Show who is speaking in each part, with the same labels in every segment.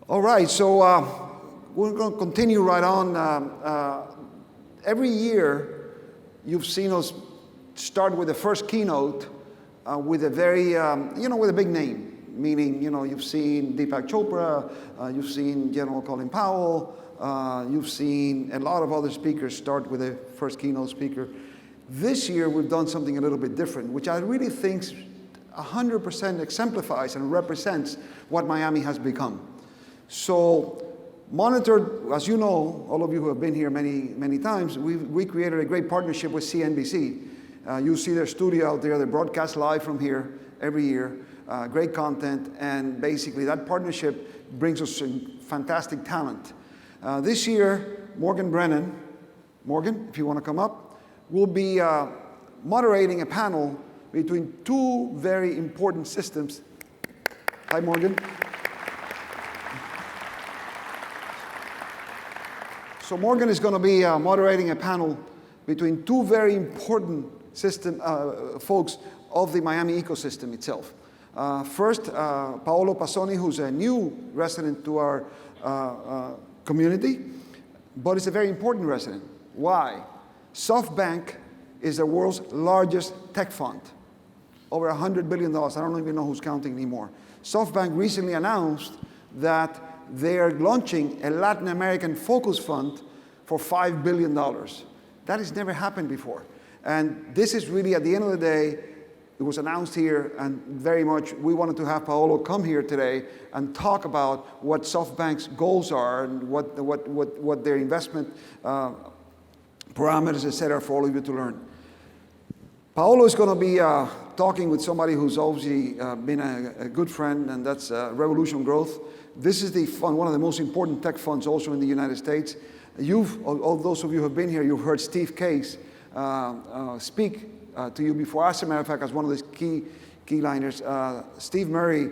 Speaker 1: All right, so we're going to continue right on. Every year, you've seen us start with the first keynote with a very, with a big name. Meaning, you've seen Deepak Chopra, you've seen General Colin Powell, you've seen a lot of other speakers start with a first keynote speaker. This year, we've done something a little bit different, which I really think 100% exemplifies and represents what Miami has become. So, monitored, as you know, all of you who have been here many, many times, we created a great partnership with CNBC. You see their studio out there. They broadcast live from here every year. Great content, and basically that partnership brings us fantastic talent. This year, Morgan Brennan, Morgan, if you want to come up, will be moderating a panel between two very important systems. Hi, Morgan. So Morgan is going to be moderating a panel between two very important folks of the Miami ecosystem itself. First, Paulo Passoni, who's a new resident to our community, but is a very important resident. Why? Softbank is the world's largest tech fund, over $100 billion. I don't even know who's counting anymore. Softbank recently announced that they are launching a Latin American focus fund for $5 billion. That has never happened before. And this is really, at the end of the day, it was announced here, and very much we wanted to have Paulo come here today and talk about what SoftBank's goals are and what their investment parameters, et cetera, for all of you to learn. Paulo is going to be talking with somebody who's obviously been a good friend, and that's Revolution Growth. This is the fund, one of the most important tech funds also in the United States. All those of you who have been here, you've heard Steve Case speak to you before. As a matter of fact, as one of the key liners, Steve Murray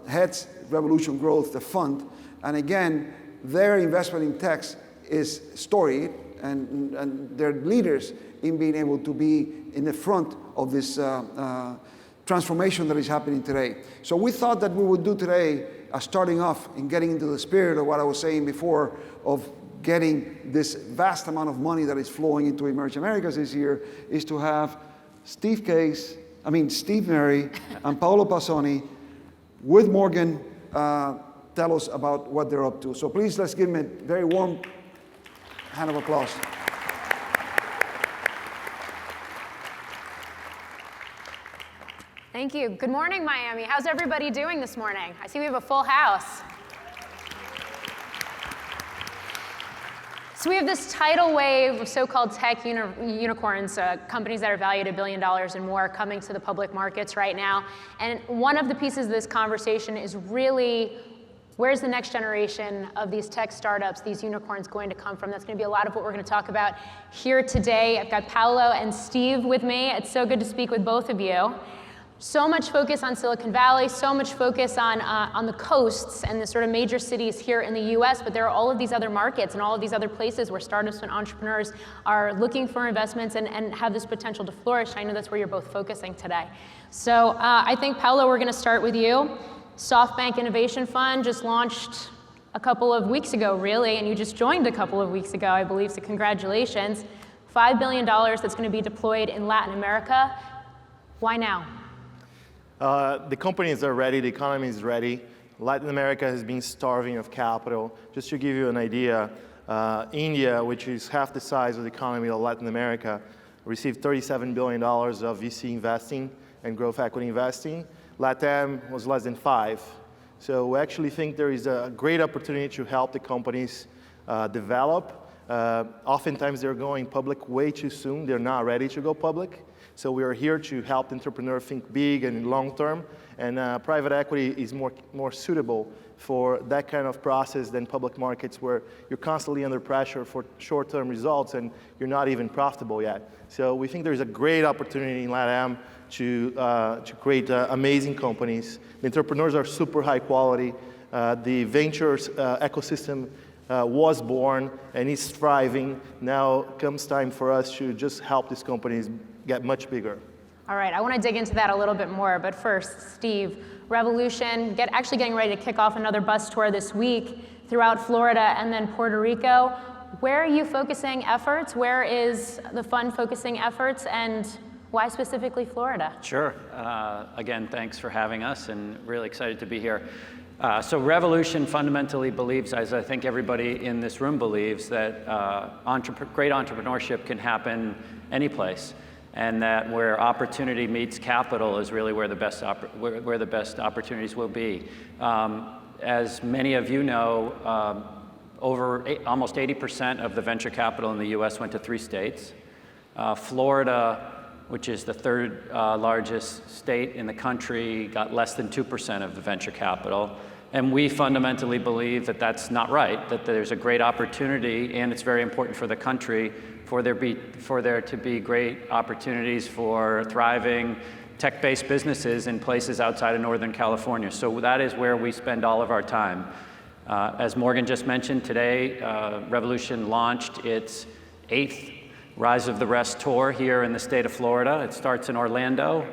Speaker 1: heads Revolution Growth, the fund, and again, their investment in tech is storied, and they're leaders in being able to be in the front of this transformation that is happening today. So we thought that we would do today, starting off and getting into the spirit of what I was saying before, of getting this vast amount of money that is flowing into Emerging Americas this year, is to have Steve Murray and Paulo Passoni with Morgan tell us about what they're up to. So please, let's give them a very warm hand of applause.
Speaker 2: Thank you. Good morning, Miami. How's everybody doing this morning? I see we have a full house. So we have this tidal wave of so-called tech unicorns, companies that are valued $1 billion and more, coming to the public markets right now. And one of the pieces of this conversation is really, where's the next generation of these tech startups, these unicorns, going to come from? That's going to be a lot of what we're going to talk about here today. I've got Paulo and Steve with me. It's so good to speak with both of you. So much focus on Silicon Valley, so much focus on the coasts and the sort of major cities here in the US, but there are all of these other markets and all of these other places where startups and entrepreneurs are looking for investments and have this potential to flourish. I know that's where you're both focusing today. So I think, Paulo, we're going to start with you. Softbank Innovation Fund just launched a couple of weeks ago, really, and you just joined a couple of weeks ago, I believe, so congratulations. $5 billion that's going to be deployed in Latin America. Why now?
Speaker 3: The companies are ready, the economy is ready. Latin America has been starving of capital. Just to give you an idea, India, which is half the size of the economy of Latin America, received $37 billion of VC investing and growth equity investing. LATAM was less than 5. So we actually think there is a great opportunity to help the companies develop. Oftentimes they're going public way too soon. They're not ready to go public. So we are here to help the entrepreneur think big and long term, and private equity is more suitable for that kind of process than public markets, where you're constantly under pressure for short-term results and you're not even profitable yet. So we think there's a great opportunity in LATAM to create amazing companies. The entrepreneurs are super high quality. The ventures ecosystem was born and is thriving. Now comes time for us to just help these companies get much bigger.
Speaker 2: All right, I want to dig into that a little bit more, but first, Steve, Revolution, actually getting ready to kick off another bus tour this week throughout Florida and then Puerto Rico. Where are you focusing efforts? Where is the fund focusing efforts, and why specifically Florida?
Speaker 4: Sure. Again, thanks for having us, and really excited to be here. So Revolution fundamentally believes, as I think everybody in this room believes, that great entrepreneurship can happen any place, and that where opportunity meets capital is really where the best opportunities will be. As many of you know, almost 80% of the venture capital in the U.S. went to 3 states. Florida, which is the third largest state in the country, got less than 2% of the venture capital. And we fundamentally believe that that's not right, that there's a great opportunity, and it's very important for the country for there to be great opportunities for thriving tech-based businesses in places outside of Northern California. So that is where we spend all of our time. As Morgan just mentioned today, Revolution launched its 8th Rise of the Rest tour here in the state of Florida. It starts in Orlando.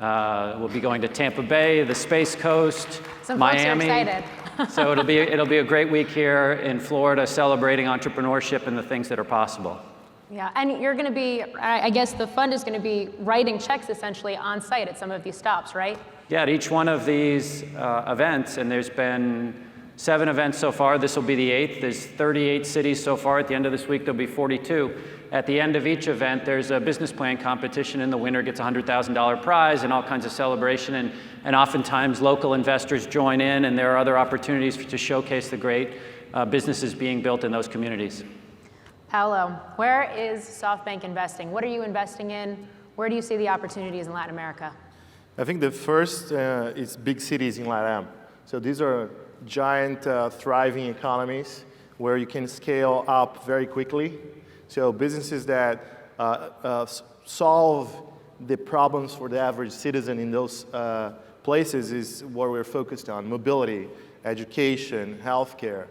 Speaker 4: We'll be going to Tampa Bay, the Space Coast,
Speaker 2: Some
Speaker 4: Miami.
Speaker 2: Folks are excited.
Speaker 4: So it'll be a great week here in Florida, celebrating entrepreneurship and the things that are possible.
Speaker 2: Yeah, and you're going to be, I guess the fund is going to be writing checks essentially on site at some of these stops, right?
Speaker 4: Yeah, at each one of these events, and there's been 7 events so far. This will be the 8th. There's 38 cities so far. At the end of this week, there'll be 42. At the end of each event, there's a business plan competition, and the winner gets a $100,000 prize and all kinds of celebration. And oftentimes, local investors join in, and there are other opportunities to showcase the great businesses being built in those communities.
Speaker 2: Paulo, where is Softbank investing? What are you investing in? Where do you see the opportunities in Latin America?
Speaker 3: I think the first is big cities in LATAM. So these are giant, thriving economies where you can scale up very quickly. So businesses that solve the problems for the average citizen in those places is what we're focused on: mobility, education, healthcare,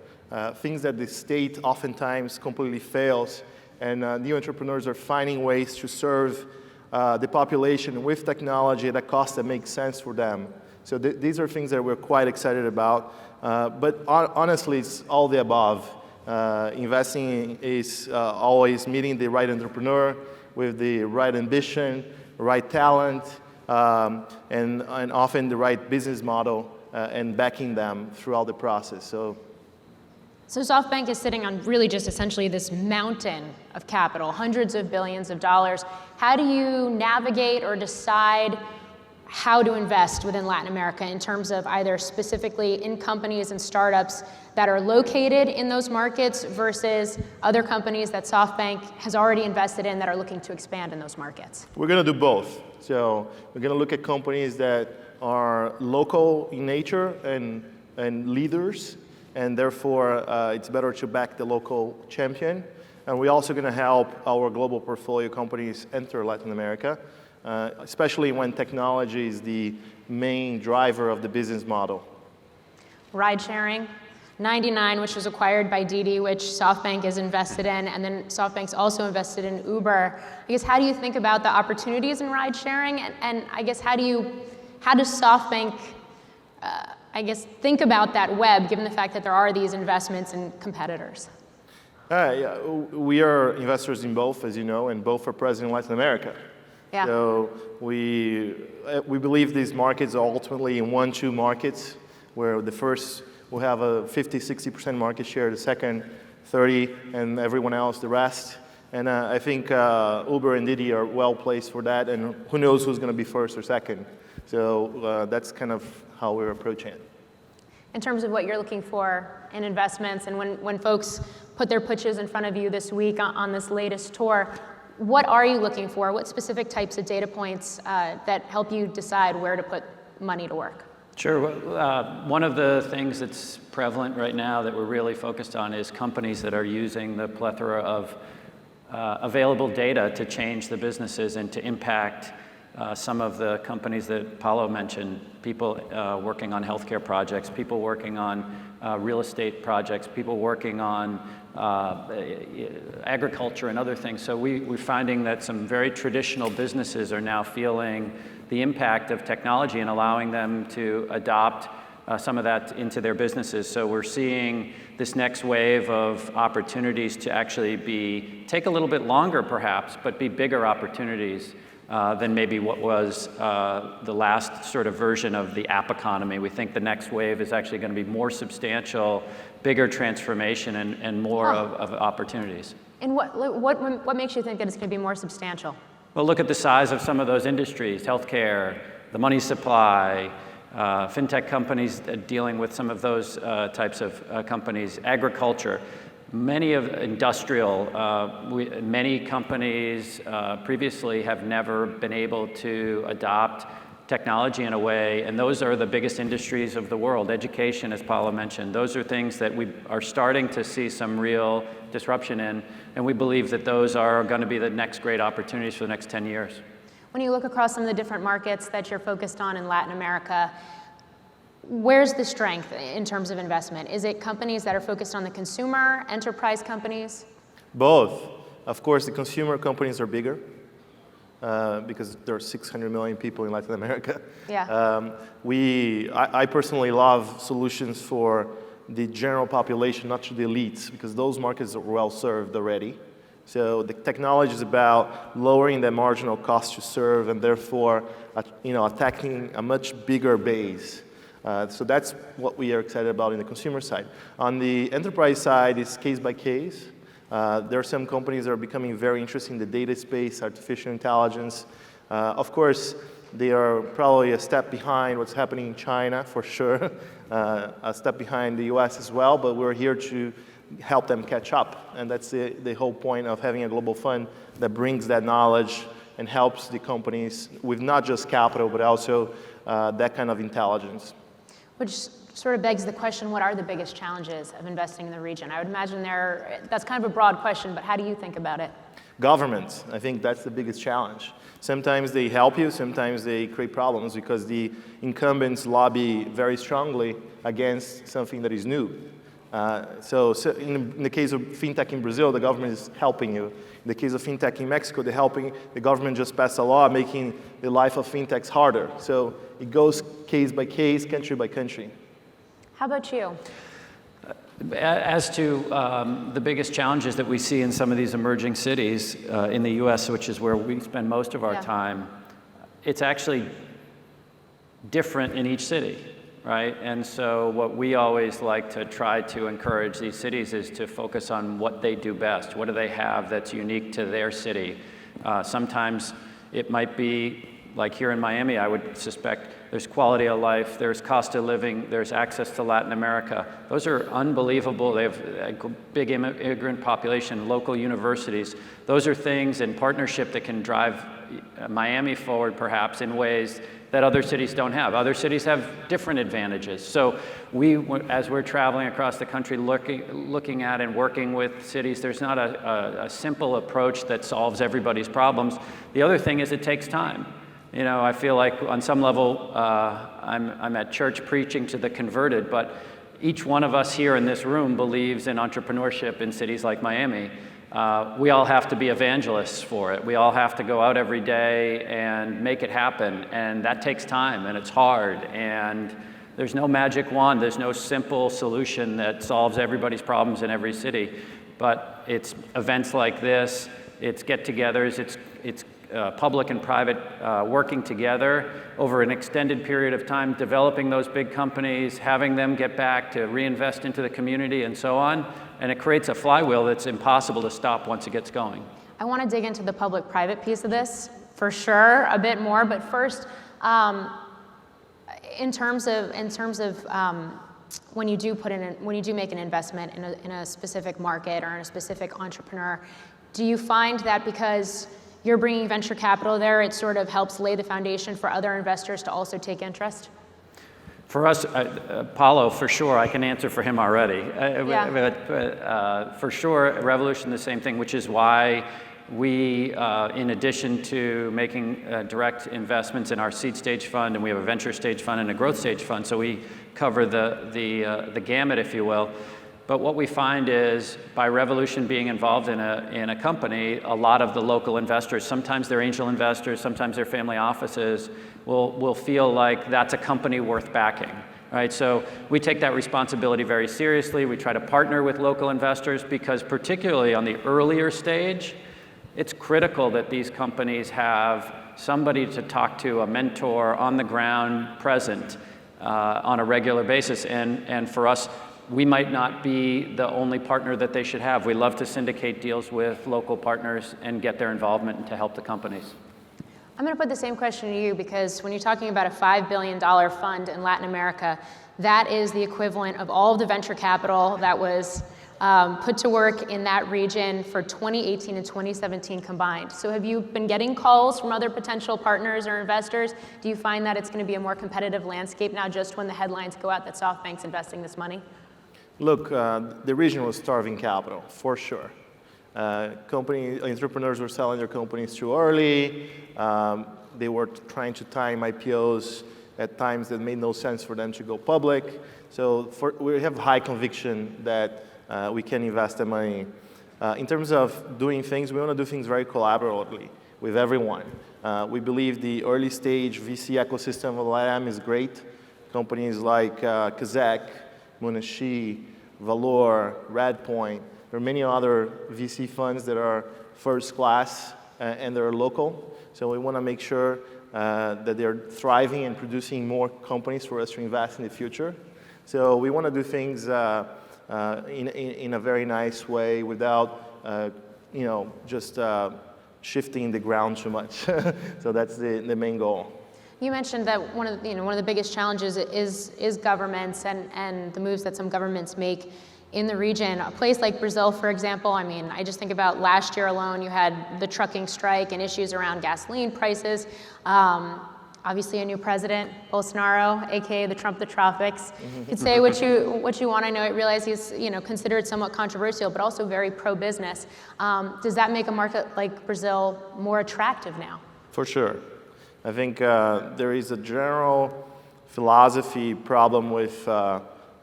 Speaker 3: things that the state oftentimes completely fails. And new entrepreneurs are finding ways to serve the population with technology at a cost that makes sense for them. So these are things that we're quite excited about. But honestly, it's all the above. Investing is always meeting the right entrepreneur with the right ambition, right talent, and often the right business model, and backing them throughout the process. So
Speaker 2: SoftBank is sitting on really just essentially this mountain of capital, hundreds of billions of dollars. How do you navigate or decide how to invest within Latin America in terms of either specifically in companies and startups that are located in those markets versus other companies that SoftBank has already invested in that are looking to expand in those markets?
Speaker 3: we're going to do both. So we're going to look at companies that are local in nature and leaders, and therefore it's better to back the local champion. And we're also going to help our global portfolio companies enter Latin America, especially when technology is the main driver of the business model.
Speaker 2: Ride sharing, 99, which was acquired by Dierdre, which SoftBank is invested in, and then SoftBank's also invested in Uber. I guess how do you think about the opportunities in ride sharing, and I guess how does SoftBank think about that web, given the fact that there are these investments in competitors?
Speaker 3: Yeah, we are investors in both, as you know, and both are present in Latin America.
Speaker 2: Yeah.
Speaker 3: So we believe these markets are ultimately in 1-2 markets, where the first will have a 50-60% market share, the second 30%, and everyone else the rest. And I think Uber and Didi are well placed for that, and who knows who's going to be first or second. So that's kind of how we're approaching it.
Speaker 2: In terms of what you're looking for in investments, and when folks put their pitches in front of you this week on this latest tour, what are you looking for? What specific types of data points that help you decide where to put money to work?
Speaker 4: Sure. One of the things that's prevalent right now that we're really focused on is companies that are using the plethora of available data to change the businesses and to impact some of the companies that Paulo mentioned, people working on healthcare projects, people working on real estate projects, people working on agriculture and other things. So we're finding that some very traditional businesses are now feeling the impact of technology and allowing them to adopt some of that into their businesses. So we're seeing this next wave of opportunities to actually take a little bit longer perhaps, but be bigger opportunities than maybe what was the last sort of version of the app economy. We think the next wave is actually going to be more substantial, bigger transformation, and more of opportunities.
Speaker 2: And what makes you think that it's going to be more substantial?
Speaker 4: Well, look at the size of some of those industries: healthcare, the money supply, fintech companies dealing with some of those types of companies, agriculture. Many of industrial, many companies previously have never been able to adopt technology in a way, and those are the biggest industries of the world. Education, as Paulo mentioned, those are things that we are starting to see some real disruption in, and we believe that those are going to be the next great opportunities for the next 10 years.
Speaker 2: When you look across some of the different markets that you're focused on in Latin America, where's the strength in terms of investment? Is it companies that are focused on the consumer, enterprise companies?
Speaker 3: Both. Of course, the consumer companies are bigger because there are 600 million people in Latin America.
Speaker 2: Yeah.
Speaker 3: I personally love solutions for the general population, not to the elites, because those markets are well served already. So the technology is about lowering the marginal cost to serve and therefore attacking a much bigger base. So that's what we are excited about in the consumer side. On the enterprise side, it's case by case. There are some companies that are becoming very interested in the data space, artificial intelligence. Of course, they are probably a step behind what's happening in China, for sure, a step behind the US as well, but we're here to help them catch up. And that's the whole point of having a global fund that brings that knowledge and helps the companies with not just capital, but also that kind of intelligence.
Speaker 2: Which sort of begs the question, what are the biggest challenges of investing in the region? I would imagine that's kind of a broad question, but how do you think about it?
Speaker 3: Governments, I think that's the biggest challenge. Sometimes they help you, sometimes they create problems because the incumbents lobby very strongly against something that is new. So in the case of fintech in Brazil, the government is helping you. In the case of fintech in Mexico, the government just passed a law making the life of fintechs harder. So it goes case by case, country by country.
Speaker 2: How about you?
Speaker 4: As to the biggest challenges that we see in some of these emerging cities in the US, which is where we spend most of our time, it's actually different in each city. Right? And so what we always like to try to encourage these cities is to focus on what they do best. What do they have that's unique to their city? Sometimes it might be, like here in Miami, I would suspect there's quality of life, there's cost of living, there's access to Latin America. Those are unbelievable. They have a big immigrant population, local universities. Those are things in partnership that can drive Miami forward perhaps in ways that other cities don't have. Other cities have different advantages. So as we're traveling across the country looking at and working with cities, there's not a simple approach that solves everybody's problems. The other thing is it takes time. I feel like on some level I'm at church preaching to the converted, but each one of us here in this room believes in entrepreneurship in cities like Miami. We all have to be evangelists for it. We all have to go out every day and make it happen, and that takes time, and it's hard, and there's no magic wand, there's no simple solution that solves everybody's problems in every city, but it's events like this, it's get-togethers, it's public and private working together over an extended period of time, developing those big companies, having them get back to reinvest into the community and so on. And it creates a flywheel that's impossible to stop once it gets going.
Speaker 2: I want to dig into the public-private piece of this for sure a bit more, but first, in terms of when you do make an investment in a specific market or in a specific entrepreneur, do you find that because you're bringing venture capital there, it sort of helps lay the foundation for other investors to also take interest?
Speaker 4: For us, Paulo, for sure, I can answer for him already. For sure, Revolution, the same thing, which is why we, in addition to making direct investments in our seed stage fund, and we have a venture stage fund and a growth stage fund, so we cover the gamut, if you will. But what we find is, by Revolution being involved in a company, a lot of the local investors, sometimes they're angel investors, sometimes they're family offices, will feel like that's a company worth backing. Right, so we take that responsibility very seriously. We try to partner with local investors because, particularly on the earlier stage, it's critical that these companies have somebody to talk to, a mentor on the ground present on a regular basis. And for us, we might not be the only partner that they should have. We love to syndicate deals with local partners and get their involvement to help the companies.
Speaker 2: I'm going to put the same question to you, because when you're talking about a $5 billion fund in Latin America, that is the equivalent of all of the venture capital that was put to work in that region for 2018 and 2017 combined. So have you been getting calls from other potential partners or investors? Do you find that it's going to be a more competitive landscape now, just when the headlines go out that Softbank's investing this money?
Speaker 3: Look, the region was starving capital, for sure. Entrepreneurs were selling their companies too early. They were trying to time IPOs at times that made no sense for them to go public. So we have high conviction that we can invest the money. In terms of doing things, we want to do things very collaboratively with everyone. We believe the early stage VC ecosystem of LATAM is great. Companies like Kazakh, Munashi, Valor, Redpoint. There are many other VC funds that are first class and they're local. So we want to make sure that they're thriving and producing more companies for us to invest in the future. So we want to do things in a very nice way without, just shifting the ground too much. So that's the main goal.
Speaker 2: You mentioned that one of the biggest challenges is governments and the moves that some governments make in the region. A place like Brazil, for example, I mean, I just think about last year alone, you had the trucking strike and issues around gasoline prices. Obviously a new president, Bolsonaro, aka the Trump of the tropics. You could say what you want. I know, I realize he's considered somewhat controversial, but also very pro-business. Does that make a market like Brazil more attractive now?
Speaker 3: For sure. I think there is a general philosophy problem with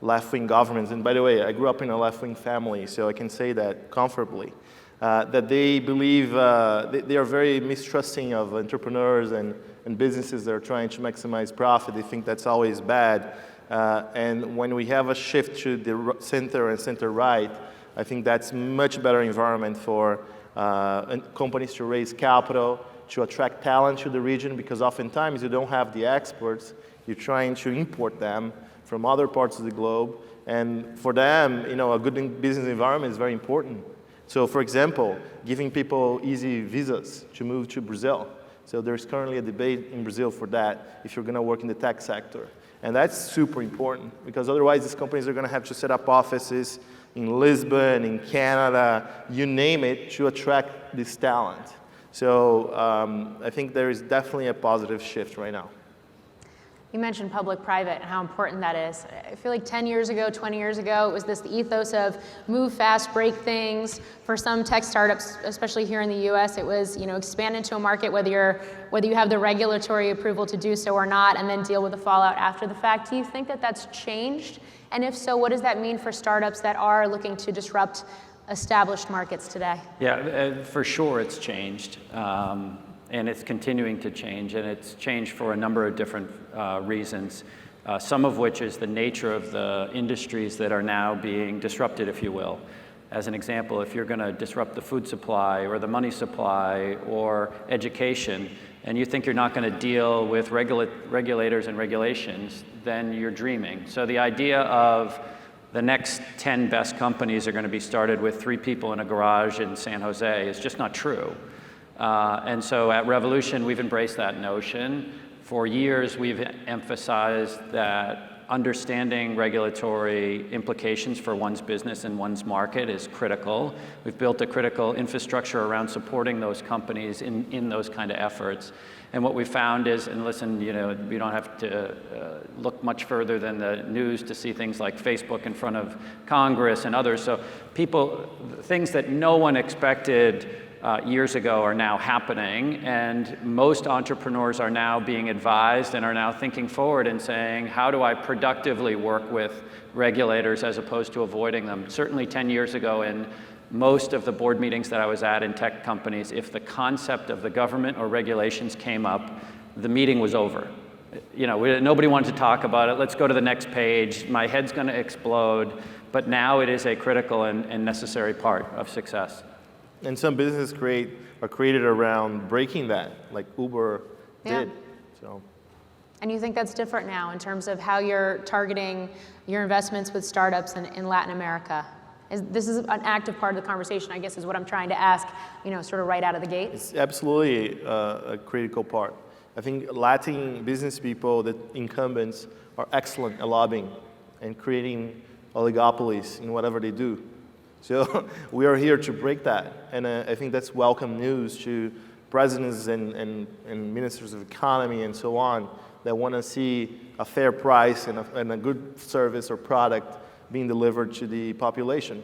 Speaker 3: left-wing governments. And by the way, I grew up in a left-wing family, so I can say that comfortably. That they believe, they are very mistrusting of entrepreneurs and businesses that are trying to maximize profit. They think that's always bad. And when we have a shift to the center and center-right, I think that's much better environment for companies to raise capital, to attract talent to the region, because oftentimes you don't have the experts. You're trying to import them from other parts of the globe. And for them, a good business environment is very important. So for example, giving people easy visas to move to Brazil. So there's currently a debate in Brazil for that, if you're going to work in the tech sector. And that's super important, because otherwise these companies are going to have to set up offices in Lisbon, in Canada, you name it, to attract this talent. So I think there is definitely a positive shift right now.
Speaker 2: You mentioned public-private and how important that is. I feel like 10 years ago, 20 years ago, it was this ethos of move fast, break things. For some tech startups, especially here in the US, it was expand into a market whether you have the regulatory approval to do so or not, and then deal with the fallout after the fact. Do you think that that's changed? And if so, what does that mean for startups that are looking to disrupt established markets today?
Speaker 4: Yeah, for sure it's changed. And it's continuing to change, and it's changed for a number of different reasons, some of which is the nature of the industries that are now being disrupted, if you will. As an example, if you're going to disrupt the food supply or the money supply or education, and you think you're not going to deal with regulators and regulations, then you're dreaming. So the idea of the next 10 best companies are going to be started with 3 people in a garage in San Jose is just not true. And so at Revolution, we've embraced that notion. For years, we've emphasized that understanding regulatory implications for one's business and one's market is critical. We've built a critical infrastructure around supporting those companies in those kind of efforts. And what we found is, and listen, we don't have to look much further than the news to see things like Facebook in front of Congress and others. So things that no one expected years ago are now happening, and most entrepreneurs are now being advised and are now thinking forward and saying, how do I productively work with regulators as opposed to avoiding them? Certainly 10 years ago in most of the board meetings that I was at in tech companies, if the concept of the government or regulations came up, the meeting was over. You know, nobody wanted to talk about it. Let's go to the next page. My head's going to explode. But now it is a critical and necessary part of success.
Speaker 3: And some businesses are created around breaking that, like Uber did. So.
Speaker 2: And you think that's different now in terms of how you're targeting your investments with startups in Latin America? This is an active part of the conversation, I guess, is what I'm trying to ask, you know, sort of right out of the gate.
Speaker 3: It's absolutely a critical part. I think Latin business people, the incumbents, are excellent at lobbying and creating oligopolies in whatever they do. So we are here to break that. And I think that's welcome news to presidents and ministers of economy and so on that want to see a fair price and a good service or product being delivered to the population.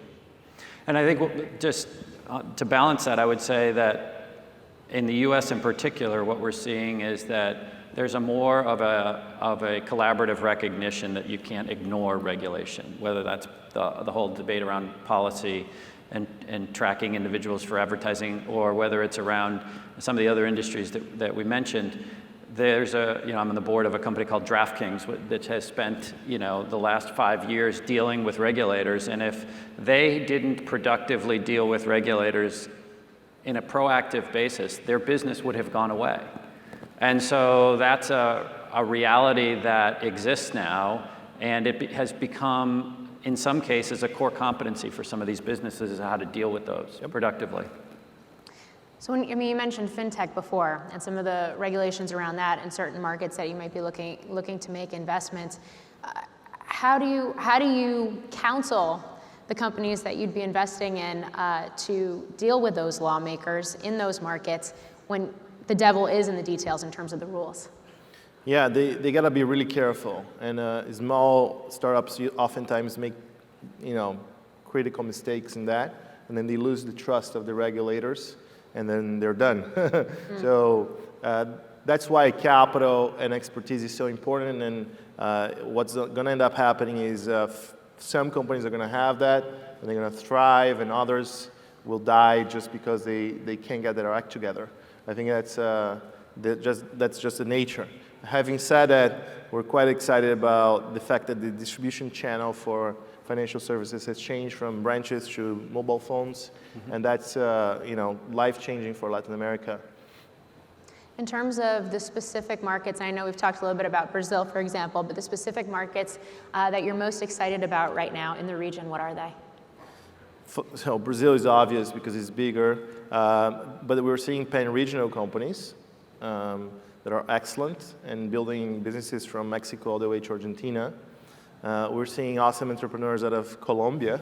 Speaker 4: And I think just to balance that, I would say that in the US in particular, what we're seeing is that there's more of a collaborative recognition that you can't ignore regulation, whether that's the whole debate around policy and tracking individuals for advertising, or whether it's around some of the other industries that we mentioned. There's I'm on the board of a company called DraftKings that has spent, the last 5 years dealing with regulators. And if they didn't productively deal with regulators in a proactive basis, their business would have gone away. And so that's a reality that exists now, and it has become, in some cases, a core competency for some of these businesses is how to deal with those productively.
Speaker 2: So you mentioned fintech before and some of the regulations around that in certain markets that you might be looking to make investments. How do you counsel the companies that you'd be investing in to deal with those lawmakers in those markets when the devil is in the details in terms of the rules?
Speaker 3: Yeah, they got to be really careful. And small startups oftentimes make, critical mistakes in that, and then they lose the trust of the regulators, and then they're done. So that's why capital and expertise is so important. And what's going to end up happening is some companies are going to have that, and they're going to thrive, and others will die just because they can't get their act together. I think that's just the nature. Having said that, we're quite excited about the fact that the distribution channel for financial services has changed from branches to mobile phones, and that's life-changing for Latin America.
Speaker 2: In terms of the specific markets, I know we've talked a little bit about Brazil, for example, but the specific markets that you're most excited about right now in the region, what are they?
Speaker 3: So Brazil is obvious because it's bigger, but we're seeing pan-regional companies that are excellent and building businesses from Mexico all the way to Argentina. We're seeing awesome entrepreneurs out of Colombia.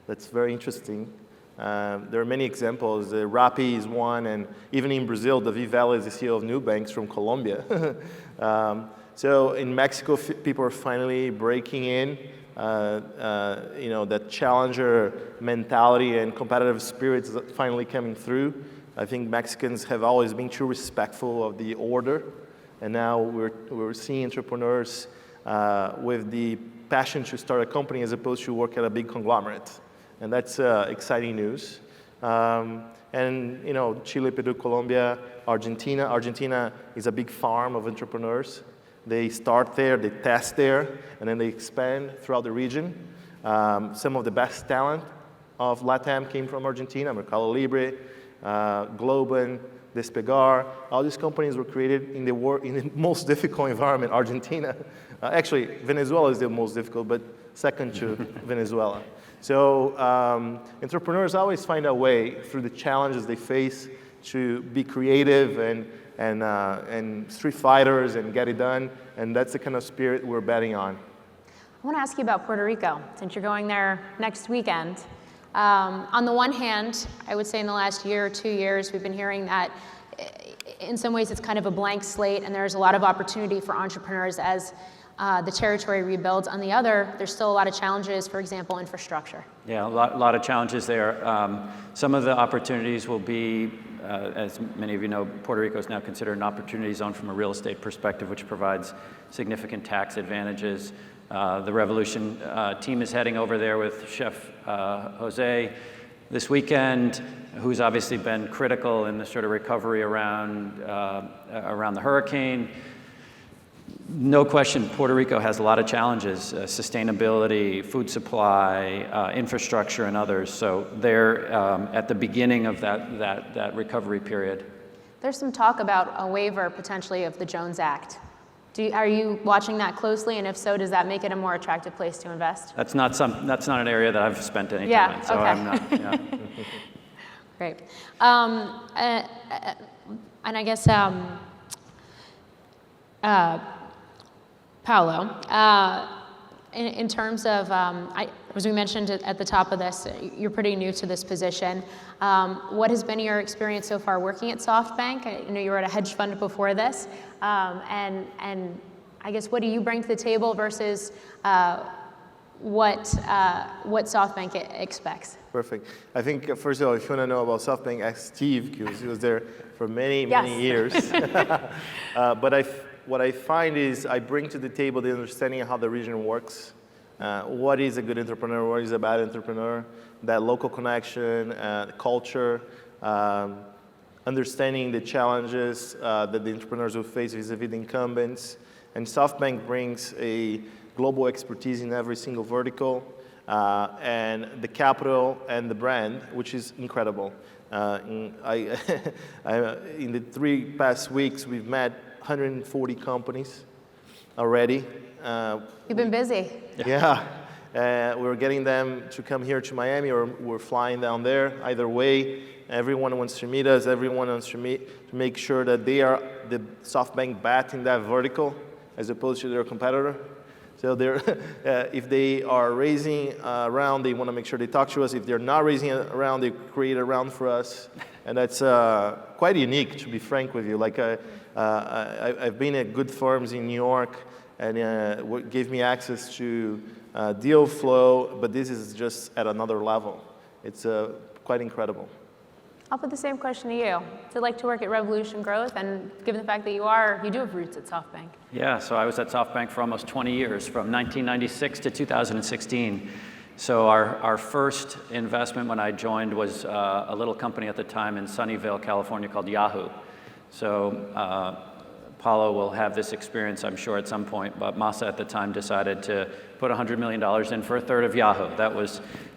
Speaker 3: That's very interesting. There are many examples. Rappi is one, and even in Brazil, David Vela is the CEO of Nubank from Colombia. So in Mexico, people are finally breaking in. That challenger mentality and competitive spirit is finally coming through. I think Mexicans have always been too respectful of the order, and now we're seeing entrepreneurs with the passion to start a company as opposed to work at a big conglomerate, and that's exciting news. Chile, Peru, Colombia, Argentina. Argentina is a big farm of entrepreneurs. They start there, they test there, and then they expand throughout the region. Some of the best talent of LATAM came from Argentina. Mercado Libre, Globan, Despegar. All these companies were created in the most difficult environment, Argentina. Actually, Venezuela is the most difficult, but second to Venezuela. So entrepreneurs always find a way through the challenges they face to be creative and street fighters and get it done, and that's the kind of spirit we're betting on.
Speaker 2: I want to ask you about Puerto Rico, since you're going there next weekend. On the one hand, I would say in the last year or 2 years, we've been hearing that in some ways it's kind of a blank slate, and there's a lot of opportunity for entrepreneurs as the territory rebuilds. On the other, there's still a lot of challenges, for example, infrastructure.
Speaker 4: Yeah, a lot of challenges there. Some of the opportunities will be, as many of you know, Puerto Rico is now considered an opportunity zone from a real estate perspective, which provides significant tax advantages. The Revolution team is heading over there with Chef Jose this weekend, who's obviously been critical in the sort of recovery around the hurricane. No question, Puerto Rico has a lot of challenges, sustainability, food supply, infrastructure, and others. So they're at the beginning of that recovery period.
Speaker 2: There's some talk about a waiver potentially of the Jones Act. Are you watching that closely? And if so, does that make it a more attractive place to invest?
Speaker 4: That's not an area that I've spent any time in, so
Speaker 2: okay.
Speaker 4: I'm not. Yeah.
Speaker 2: Great. And I guess, Paulo, in terms of, as we mentioned at the top of this, you're pretty new to this position. What has been your experience so far working at Softbank? I know you were at a hedge fund before this. And I guess, what do you bring to the table versus what Softbank expects?
Speaker 3: Perfect. I think, first of all, if you want to know about Softbank, ask Steve, because he was there for many
Speaker 2: Yes.
Speaker 3: years. But what I find is I bring to the table the understanding of how the region works. What is a good entrepreneur? What is a bad entrepreneur? That local connection, culture, understanding the challenges that the entrepreneurs will face vis-a-vis the incumbents. And Softbank brings a global expertise in every single vertical, and the capital and the brand, which is incredible. In the 3 past weeks, we've met 140 companies already.
Speaker 2: You've been busy.
Speaker 3: Yeah. We're getting them to come here to Miami, or we're flying down there. Either way, everyone wants to meet us. Everyone wants to make sure that they are the SoftBank bat in that vertical, as opposed to their competitor. So if they are raising a round, they want to make sure they talk to us. If they're not raising a round, they create a round for us. And that's quite unique, to be frank with you. Like I've been at good firms in New York, and what gave me access to deal flow, but this is just at another level. It's quite incredible.
Speaker 2: I'll put the same question to you. What's it like to work at Revolution Growth, and given the fact that you do have roots at SoftBank?
Speaker 4: Yeah, so I was at SoftBank for almost 20 years, from 1996 to 2016. So our first investment when I joined was a little company at the time in Sunnyvale, California called Yahoo. So Paulo will have this experience, I'm sure, at some point, but Masa at the time decided to put $100 million in for a third of Yahoo.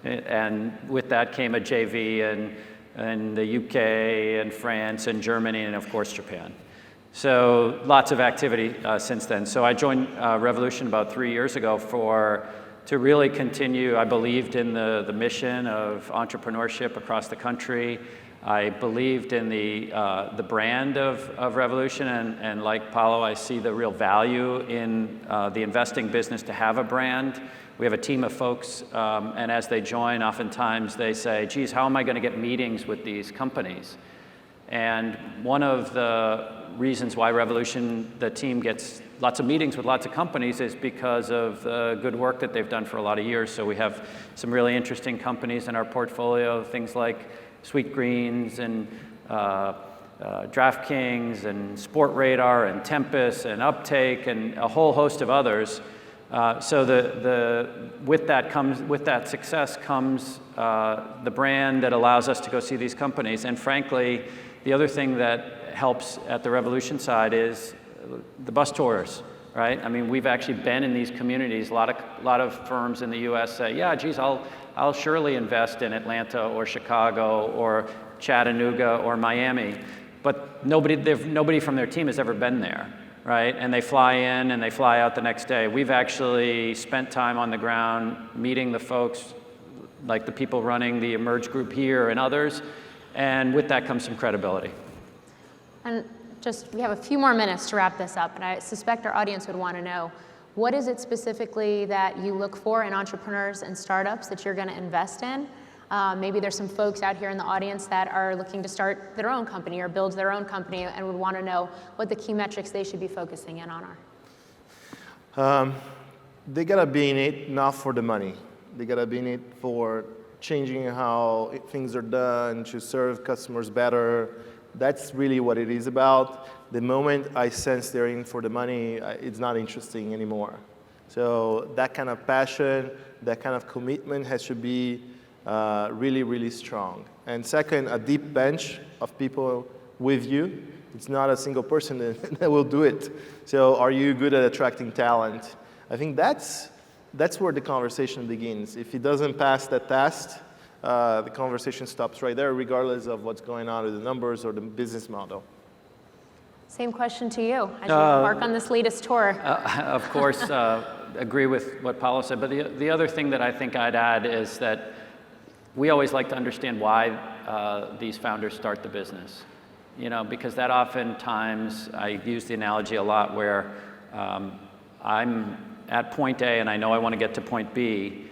Speaker 4: And with that came a JV in the UK and France and Germany and, of course, Japan. So lots of activity since then. So I joined Revolution about 3 years ago to really continue. I believed in the mission of entrepreneurship across the country. I believed in the brand of Revolution, and like Paulo, I see the real value in the investing business to have a brand. We have a team of folks, and as they join, oftentimes they say, geez, how am I going to get meetings with these companies? And one of the reasons why Revolution, the team gets lots of meetings with lots of companies, is because of the good work that they've done for a lot of years. So we have some really interesting companies in our portfolio, things like Sweet Greens and DraftKings and Sport Radar and Tempest and Uptake and a whole host of others. So with that success comes the brand that allows us to go see these companies. And frankly, the other thing that helps at the Revolution side is the bus tours, right? I mean, we've actually been in these communities. A lot of firms in the U.S. say, yeah, geez, I'll surely invest in Atlanta or Chicago or Chattanooga or Miami, but nobody from their team has ever been there, right? And they fly in and they fly out the next day. We've actually spent time on the ground meeting the folks, like the people running the Emerge group here and others, and with that comes some credibility.
Speaker 2: And we have a few more minutes to wrap this up, and I suspect our audience would want to know, what is it specifically that you look for in entrepreneurs and startups that you're going to invest in? Maybe there's some folks out here in the audience that are looking to start their own company or build their own company and would want to know what the key metrics they should be focusing in on are.
Speaker 3: They gotta be in it not for the money. They gotta be in it for changing how things are done, to serve customers better. That's really what it is about. The moment I sense they're in for the money, it's not interesting anymore. So that kind of passion, that kind of commitment has to be really, really strong. And second, a deep bench of people with you. It's not a single person that will do it. So are you good at attracting talent? I think that's where the conversation begins. If it doesn't pass that test, the conversation stops right there, regardless of what's going on with the numbers or the business model.
Speaker 2: Same question to you as you embark on this latest tour.
Speaker 4: Of course, agree with what Paulo said, but the other thing that I think I'd add is that we always like to understand why these founders start the business. Because that oftentimes, I use the analogy a lot where I'm at point A and I know I want to get to point B,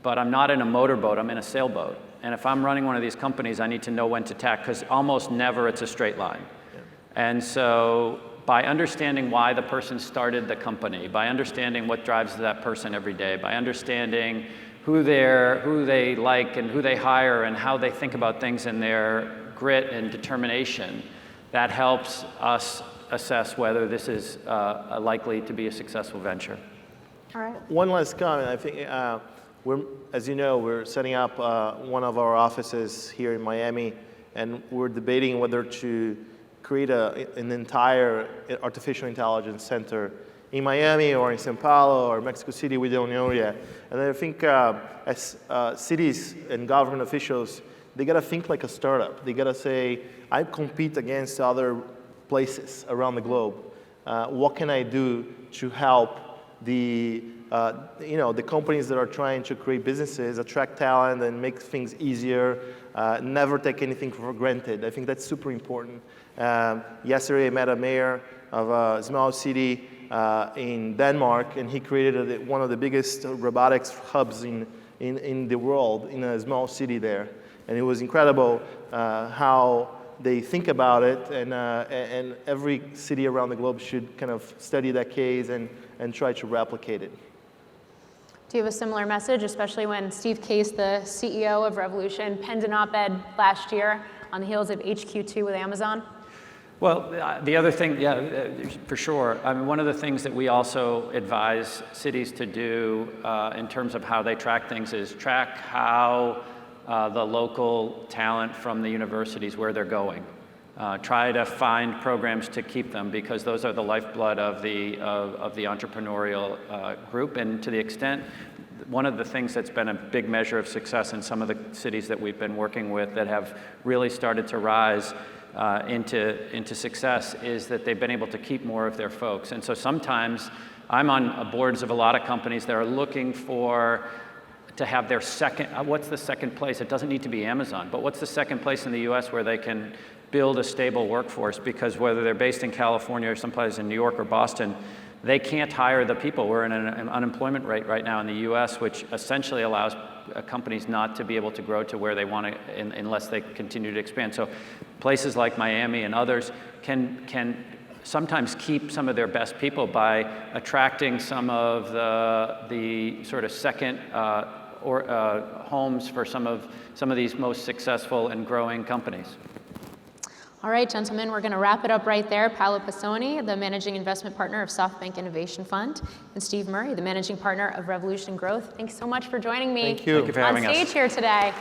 Speaker 4: but I'm not in a motorboat, I'm in a sailboat. And if I'm running one of these companies, I need to know when to tack, because almost never it's a straight line. Yeah. And so by understanding why the person started the company, by understanding what drives that person every day, by understanding who they like and who they hire and how they think about things and their grit and determination, that helps us assess whether this is likely to be a successful venture.
Speaker 2: All right.
Speaker 3: One last comment. I think as you know, we're setting up one of our offices here in Miami, and we're debating whether to create an entire artificial intelligence center in Miami or in Sao Paulo or Mexico City. We don't know yet. And I think as cities and government officials, they gotta think like a startup. They gotta say, I compete against other places around the globe. What can I do to help the companies that are trying to create businesses, attract talent, and make things easier, never take anything for granted. I think that's super important. Yesterday I met a mayor of a small city in Denmark, and he created one of the biggest robotics hubs in the world, in a small city there. And it was incredible how they think about it, and every city around the globe should kind of study that case and try to replicate it.
Speaker 2: Do you have a similar message, especially when Steve Case, the CEO of Revolution, penned an op-ed last year on the heels of HQ2 with Amazon?
Speaker 4: Well, the other thing, yeah, for sure. I mean, one of the things that we also advise cities to do in terms of how they track things is track how the local talent from the universities, where they're going. Try to find programs to keep them, because those are the lifeblood of the entrepreneurial group. And to the extent, one of the things that's been a big measure of success in some of the cities that we've been working with that have really started to rise into success is that they've been able to keep more of their folks. And so sometimes I'm on boards of a lot of companies that are looking to have their what's the second place? It doesn't need to be Amazon, but what's the second place in the US where they can build a stable workforce? Because whether they're based in California or someplace in New York or Boston, they can't hire the people. We're in an unemployment rate right now in the US, which essentially allows companies not to be able to grow to where they want to unless they continue to expand. So places like Miami and others can sometimes keep some of their best people by attracting some of the sort of second homes for some of these most successful and growing companies.
Speaker 2: All right, gentlemen, we're going to wrap it up right there. Paulo Passoni, the Managing Investment Partner of Softbank Innovation Fund, and Steve Murray, the Managing Partner of Revolution Growth. Thanks so much for joining me
Speaker 3: Thank you.
Speaker 4: Thank you for having us.
Speaker 2: On stage here today.